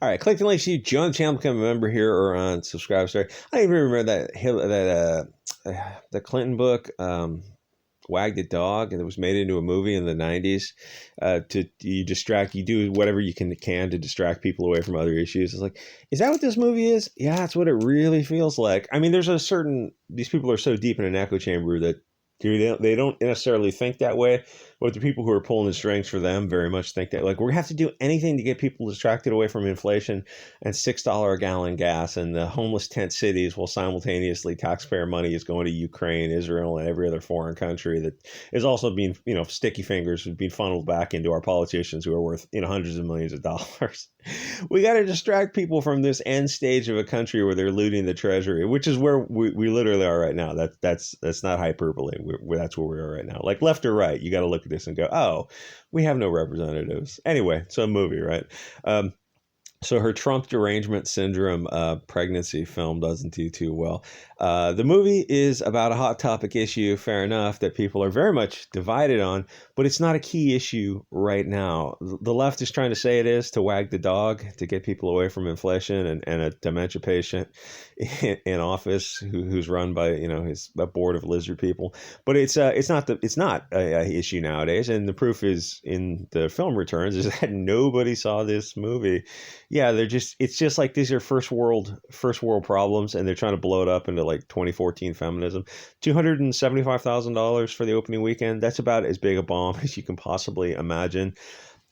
All right, click the link. See, join the channel, become a member here or on subscribe. Sorry, I even remember the Clinton book. Wag the Dog, and it was made into a movie in the 90s. You do whatever you can to distract people away from other issues. It's like, is that what this movie is? Yeah, that's what it really feels like. I mean, these people are so deep in an echo chamber that they don't necessarily think that way, but the people who are pulling the strings for them very much think that, like, we have to do anything to get people distracted away from inflation and $6 a gallon gas and the homeless tent cities, while simultaneously taxpayer money is going to Ukraine, Israel, and every other foreign country that is also being, sticky fingers being funneled back into our politicians who are worth, hundreds of millions of dollars. We got to distract people from this end stage of a country where they're looting the treasury, which is where we literally are right now. That's not hyperbole. That's where we are right now. Like, left or right, you got to look at this and go, oh, we have no representatives. Anyway, it's a movie, right? So her Trump derangement syndrome pregnancy film doesn't do too well. The movie is about a hot topic issue, fair enough, that people are very much divided on, but it's not a key issue right now. The left is trying to say it is to wag the dog, to get people away from inflation, and a dementia patient in office who's run by a board of lizard people. But it's not a issue nowadays, and the proof is in the film returns is that nobody saw this movie. Yeah, it's just like these are first world problems, and they're trying to blow it up into like 2014 feminism. $275,000 for the opening weekend. That's about as big a bomb as you can possibly imagine.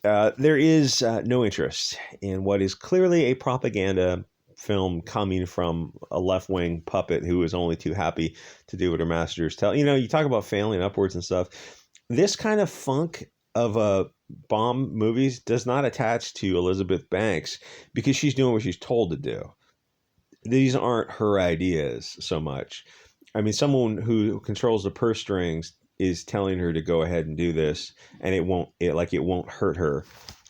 There is no interest in what is clearly a propaganda film coming from a left-wing puppet who is only too happy to do what her masters tell. You talk about failing upwards and stuff. This kind of funk of bomb movies does not attach to Elizabeth Banks because she's doing what she's told to do. These aren't her ideas so much. I mean, someone who controls the purse strings is telling her to go ahead and do this, and it won't hurt her.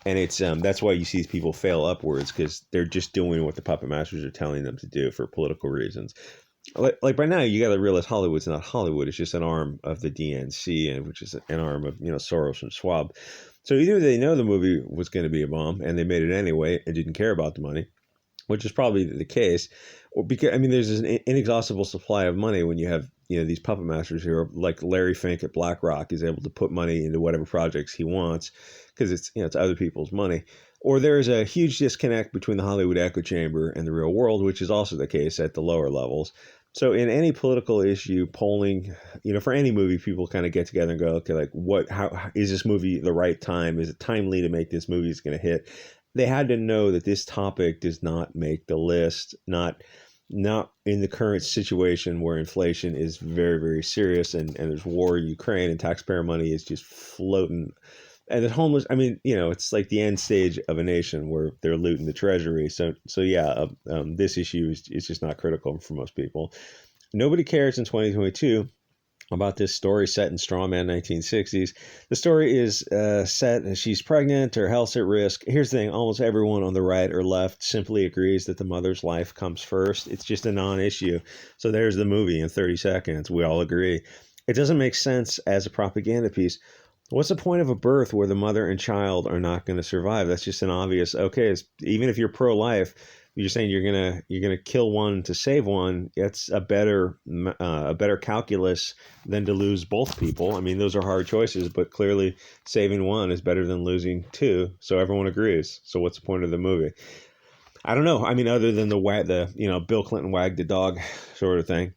And it's that's why you see these people fail upwards, because they're just doing what the puppet masters are telling them to do for political reasons. Like by now, you got to realize Hollywood's not Hollywood. It's just an arm of the DNC, and which is an arm of Soros and Schwab. So either they know the movie was going to be a bomb and they made it anyway and didn't care about the money, which is probably the case, or because there's an inexhaustible supply of money when you have these puppet masters who are like Larry Fink at BlackRock is able to put money into whatever projects he wants because it's other people's money. Or there is a huge disconnect between the Hollywood echo chamber and the real world, which is also the case at the lower levels. So in any political issue, polling, for any movie, people kind of get together and go, okay, like how is this movie the right time? Is it timely to make this movie? It's going to hit. They had to know that this topic does not make the list, not in the current situation where inflation is very, very serious and there's war in Ukraine and taxpayer money is just floating. And the homeless, it's like the end stage of a nation where they're looting the treasury. So yeah, this issue is just not critical for most people. Nobody cares in 2022 about this story set in Strawman 1960s. The story is set, she's pregnant, her health's at risk. Here's the thing, almost everyone on the right or left simply agrees that the mother's life comes first. It's just a non-issue. So there's the movie in 30 seconds. We all agree. It doesn't make sense as a propaganda piece. What's the point of a birth where the mother and child are not going to survive? That's just an obvious, okay, even if you're pro-life, you're saying you're gonna kill one to save one. That's a better calculus than to lose both people. Those are hard choices, but clearly saving one is better than losing two. So everyone agrees. So what's the point of the movie? I don't know. Other than the Bill Clinton wagged the dog sort of thing.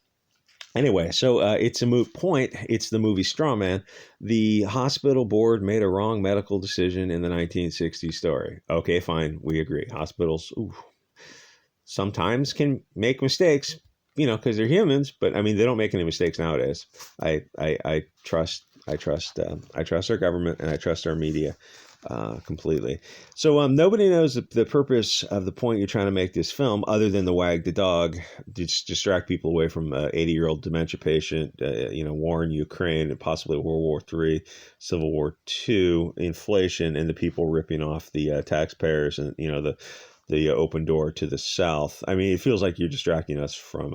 Anyway, so it's a moot point. It's the movie Strawman. The hospital board made a wrong medical decision in the 1960s story. Okay, fine. We agree. Hospitals sometimes can make mistakes, because they're humans, but they don't make any mistakes nowadays. I trust our government and I trust our media completely. So nobody knows the purpose of the point you're trying to make this film other than the wag the dog, distract people away from an 80-year-old dementia patient, war in Ukraine and possibly World War III, Civil War II, inflation, and the people ripping off the taxpayers and the open door to the South. It feels like you're distracting us from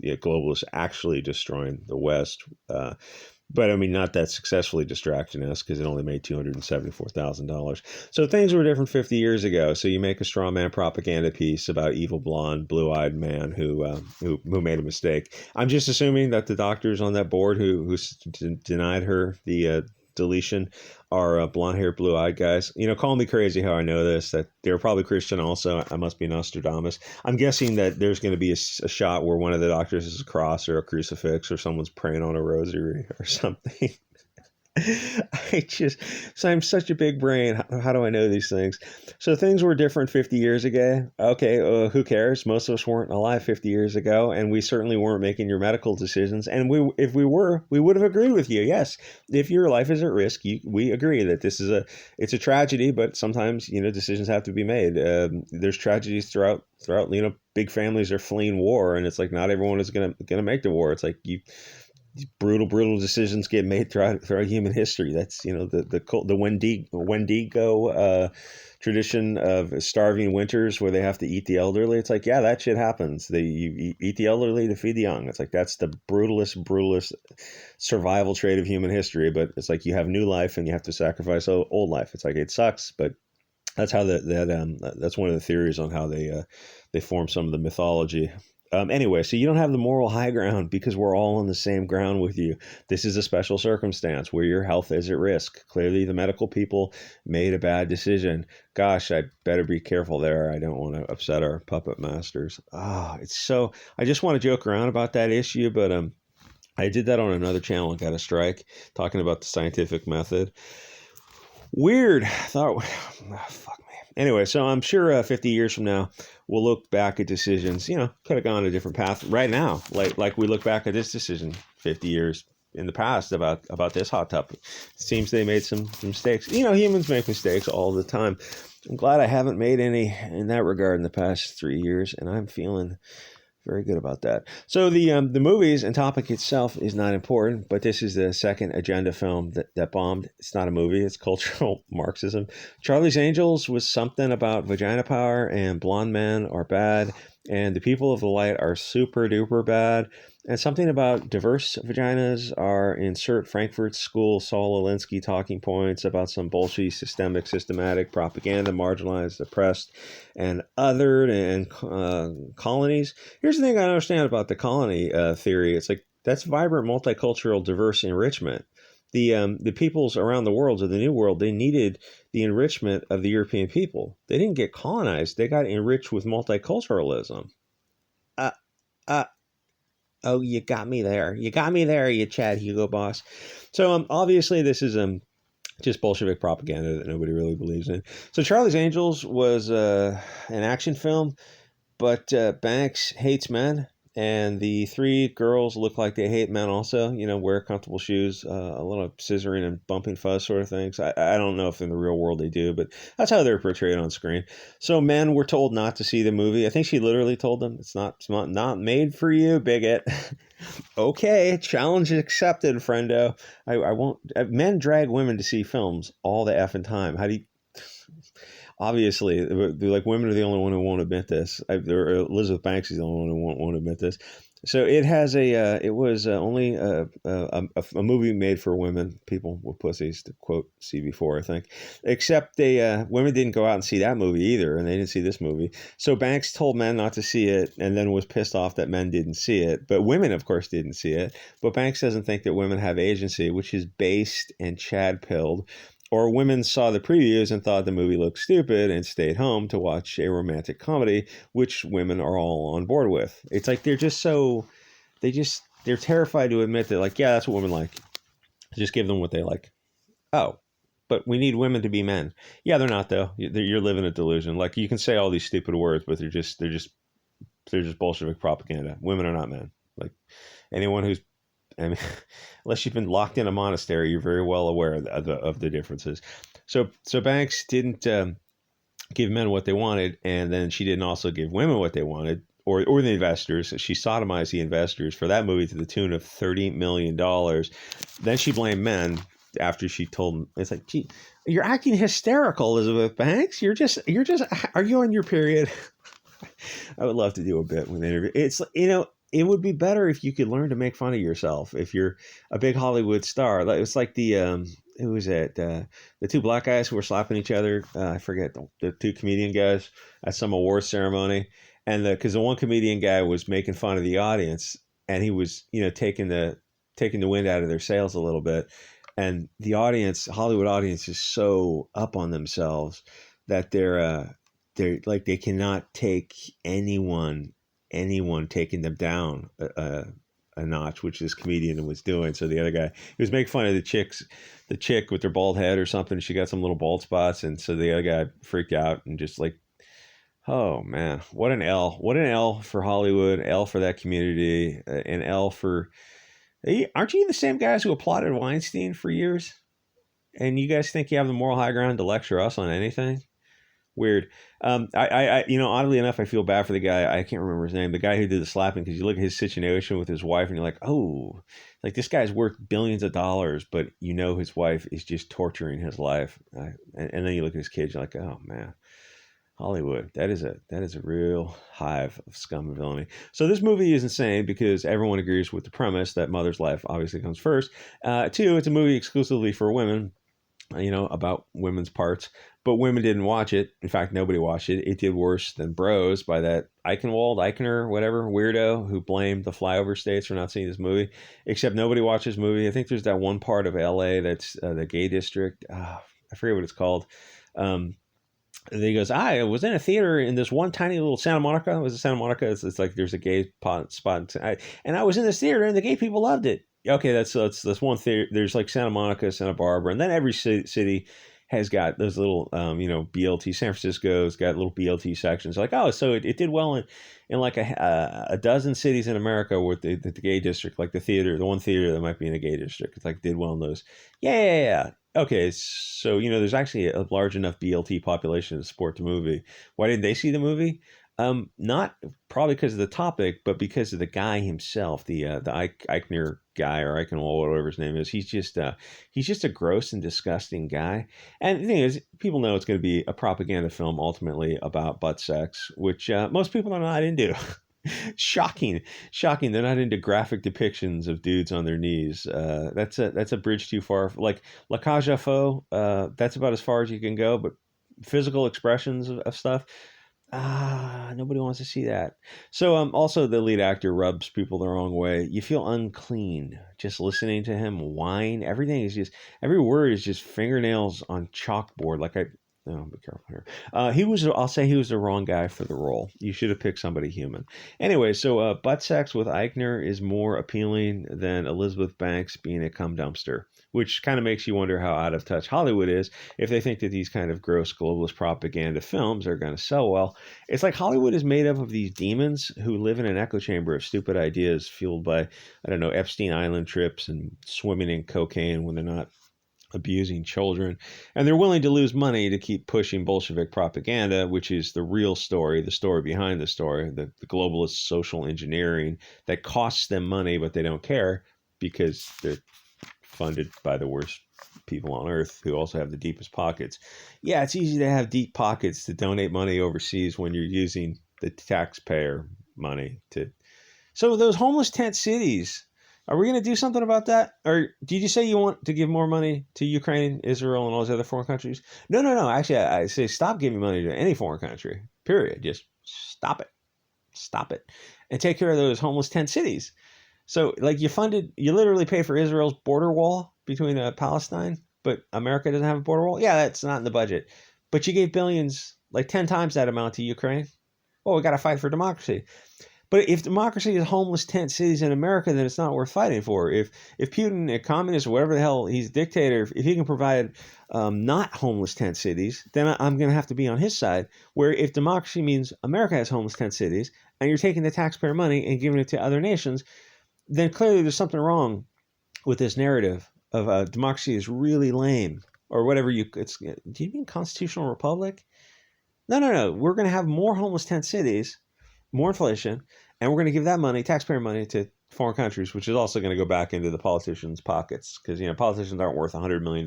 globalists actually destroying the West. But I mean, not that successfully distracting us because it only made $274,000. So things were different 50 years ago. So you make a straw man propaganda piece about evil blonde, blue-eyed man who made a mistake. I'm just assuming that the doctors on that board who denied her the deletion are blonde-haired, blue-eyed guys. You know, call me crazy how I know this. That they're probably Christian also. I must be Nostradamus. I'm guessing that there's going to be a shot where one of the doctors is a cross or a crucifix or someone's praying on a rosary or something. So I'm such a big brain. How do I know these things? So things were different 50 years ago. Okay, who cares? Most of us weren't alive 50 years ago, and we certainly weren't making your medical decisions. And if we were, we would have agreed with you. Yes, if your life is at risk, we agree that it's a tragedy, but sometimes, you know, decisions have to be made. There's tragedies throughout. You know, big families are fleeing war, and it's like not everyone is gonna make the war. It's like brutal decisions get made throughout human history. That's, you know, the Wendigo tradition of starving winters where they have to eat the elderly. It's like, yeah, that shit happens. You eat the elderly to feed the young. It's like that's the brutalist survival trait of human history. But it's like you have new life and you have to sacrifice old life. It's like it sucks, but that's how that's one of the theories on how they form some of the mythology. Anyway, so you don't have the moral high ground because we're all on the same ground with you. This is a special circumstance where your health is at risk. Clearly, the medical people made a bad decision. Gosh, I better be careful there. I don't want to upset our puppet masters. It's so. I just want to joke around about that issue, but I did that on another channel and got a strike talking about the scientific method. Weird. Thought, fuck me. Anyway, so I'm sure 50 years from now, we'll look back at decisions, you know, could have gone a different path right now. Like we look back at this decision 50 years in the past about this hot topic. It seems they made some mistakes. You know, humans make mistakes all the time. I'm glad I haven't made any in that regard in the past 3 years, and I'm feeling very good about that. So the movies and topic itself is not important, but this is the second agenda film that bombed. It's not a movie. It's cultural Marxism. Charlie's Angels was something about vagina power and blonde men are bad and the people of the light are super duper bad. And something about diverse vaginas are insert Frankfurt School Saul Alinsky talking points about some bullshit systematic propaganda, marginalized, oppressed, and othered and colonies. Here's the thing I understand about the colony theory. It's like that's vibrant, multicultural, diverse enrichment. The peoples around the world of the New World, they needed the enrichment of the European people. They didn't get colonized. They got enriched with multiculturalism. Oh, you got me there. You got me there, you Chad Hugo boss. So obviously this is just Bolshevik propaganda that nobody really believes in. So Charlie's Angels was an action film, but Banks hates men. And the three girls look like they hate men also, you know, wear comfortable shoes, a little scissoring and bumping fuzz sort of things. I don't know if in the real world they do, but that's how they're portrayed on screen. So men were told not to see the movie. I think she literally told them, it's not made for you, bigot. Okay, challenge accepted, friendo. I won't. Men drag women to see films all the effing time. How do you... Obviously, like women are the only one who won't admit this. Elizabeth Banks is the only one who won't admit this. So it has it was only a movie made for women, people with pussies, to quote CB4, I think. Except women didn't go out and see that movie either, and they didn't see this movie. So Banks told men not to see it, and then was pissed off that men didn't see it. But women, of course, didn't see it. But Banks doesn't think that women have agency, which is based and Chad-pilled. Or women saw the previews and thought the movie looked stupid and stayed home to watch a romantic comedy, which women are all on board with. It's like they're terrified to admit that, like, yeah, that's what women like. Just give them what they like. Oh, but we need women to be men. Yeah, they're not though. You're living a delusion. Like, you can say all these stupid words, but they're just Bolshevik propaganda. Women are not men. Like, anyone who's... I mean, unless you've been locked in a monastery, you're very well aware of the differences. So Banks didn't give men what they wanted, and then she didn't also give women what they wanted, or the investors. She sodomized the investors for that movie to the tune of $30 million. Then she blamed men after she told them, it's like, gee, you're acting hysterical, Elizabeth Banks. Are you on your period? I would love to do a bit with an interview. It's, you know, it would be better if you could learn to make fun of yourself if you're a big Hollywood star. It's like who was it? The two black guys who were slapping each other. I forget the two comedian guys at some award ceremony, and because the one comedian guy was making fun of the audience, and he was taking the wind out of their sails a little bit, and the Hollywood audience, is so up on themselves that they're like they cannot take anyone taking them down a notch, which this comedian was doing. So the other guy, he was making fun of the chick with her bald head or something. She got some little bald spots, and so the other guy freaked out and just like, oh man, what an L for Hollywood, L for that community, an L for. Aren't you the same guys who applauded Weinstein for years? And you guys think you have the moral high ground to lecture us on anything? Weird. Oddly enough, I feel bad for the guy. I can't remember his name. The guy who did the slapping, because you look at his situation with his wife, and you're like, oh, like this guy's worth billions of dollars, but his wife is just torturing his life. And then you look at his kids, you're like, oh man, Hollywood. That is a real hive of scum and villainy. So this movie is insane because everyone agrees with the premise that mother's life obviously comes first. Two, it's a movie exclusively for women. About women's parts, but women didn't watch it. In fact, nobody watched it. It did worse than Bros by that Eichner, whatever, weirdo who blamed the flyover states for not seeing this movie, except nobody watched this movie. I think there's that one part of LA that's the gay district. I forget what it's called. And he goes, I was in a theater in this one tiny little Santa Monica. It was a Santa Monica. It's like there's a gay spot. And I was in this theater and the gay people loved it. Okay, that's one theater. There's like Santa Monica, Santa Barbara, and then every city has got those little, BLT. San Francisco's got little BLT sections. Like, oh, so it did well in like a dozen cities in America with the gay district, like the one theater that might be in a gay district. It's like did well in those. Yeah. Okay, so there's actually a large enough BLT population to support the movie. Why didn't they see the movie? Not probably because of the topic, but because of the guy himself, the Eichner guy or Eichenwald, whatever his name is. He's just a gross and disgusting guy. And the thing is, people know it's going to be a propaganda film ultimately about butt sex, which most people are not into. Shocking. They're not into graphic depictions of dudes on their knees. That's a bridge too far. Like La Cage aux Folles, that's about as far as you can go. But physical expressions of stuff. Nobody wants to see that. So also the lead actor rubs people the wrong way. You feel unclean just listening to him whine. Every word is just fingernails on chalkboard. Be careful here. I'll say he was the wrong guy for the role. You should have picked somebody human. Anyway, so butt sex with Eichner is more appealing than Elizabeth Banks being a cum dumpster, which kind of makes you wonder how out of touch Hollywood is if they think that these kind of gross globalist propaganda films are going to sell well. It's like Hollywood is made up of these demons who live in an echo chamber of stupid ideas fueled by, Epstein Island trips and swimming in cocaine when they're not abusing children, and they're willing to lose money to keep pushing Bolshevik propaganda, which is the real story, the story behind the story, the globalist social engineering that costs them money, but they don't care because they're funded by the worst people on earth who also have the deepest pockets. Yeah, it's easy to have deep pockets to donate money overseas when you're using the taxpayer money to. So those homeless tent cities, are we going to do something about that? Or did you say you want to give more money to Ukraine, Israel, and all those other foreign countries? No. Actually, I say stop giving money to any foreign country, period. Just stop it. And take care of those homeless tent cities. So, like, you literally pay for Israel's border wall between Palestine, but America doesn't have a border wall? Yeah, that's not in the budget. But you gave billions, like 10 times that amount to Ukraine. Well, we got to fight for democracy. But if democracy is homeless tent cities in America, then it's not worth fighting for. If Putin, a communist or whatever the hell, he's a dictator, if he can provide not homeless tent cities, then I'm going to have to be on his side. Where if democracy means America has homeless tent cities, and you're taking the taxpayer money and giving it to other nations, then clearly there's something wrong with this narrative of democracy is really lame or whatever do you mean constitutional republic? No. We're going to have more homeless tent cities, more inflation, and we're going to give that money, taxpayer money, to foreign countries, which is also going to go back into the politicians' pockets because politicians aren't worth $100 million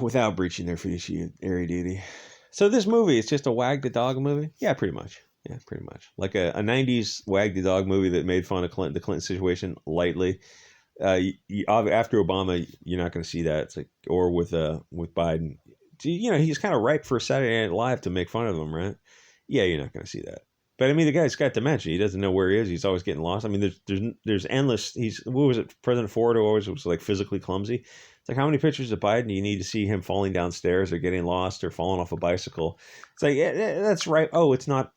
without breaching their fiduciary duty. So this movie is just a wag the dog movie? Yeah, pretty much. Yeah, pretty much. Like a 90s Wag the Dog movie that made fun of the Clinton situation lightly. After Obama, you're not going to see that. It's like, or with Biden, he's kind of ripe for Saturday Night Live to make fun of him, right? Yeah, you're not going to see that. But I mean, the guy's got dementia. He doesn't know where he is. He's always getting lost. I mean, there's endless. What was it? President Ford always was like physically clumsy. It's like, how many pictures of Biden do you need to see him falling downstairs or getting lost or falling off a bicycle? It's like, yeah, that's right. Oh, it's not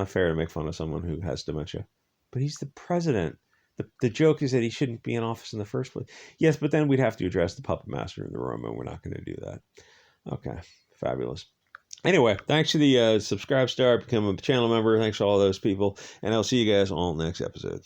fair to make fun of someone who has dementia. But he's the president. The joke is that he shouldn't be in office in the first place. Yes, but then we'd have to address the puppet master in the room, and we're not going to do that. Okay, fabulous. Anyway, thanks to the subscribe star, become a channel member. Thanks to all those people, and I'll see you guys all next episode.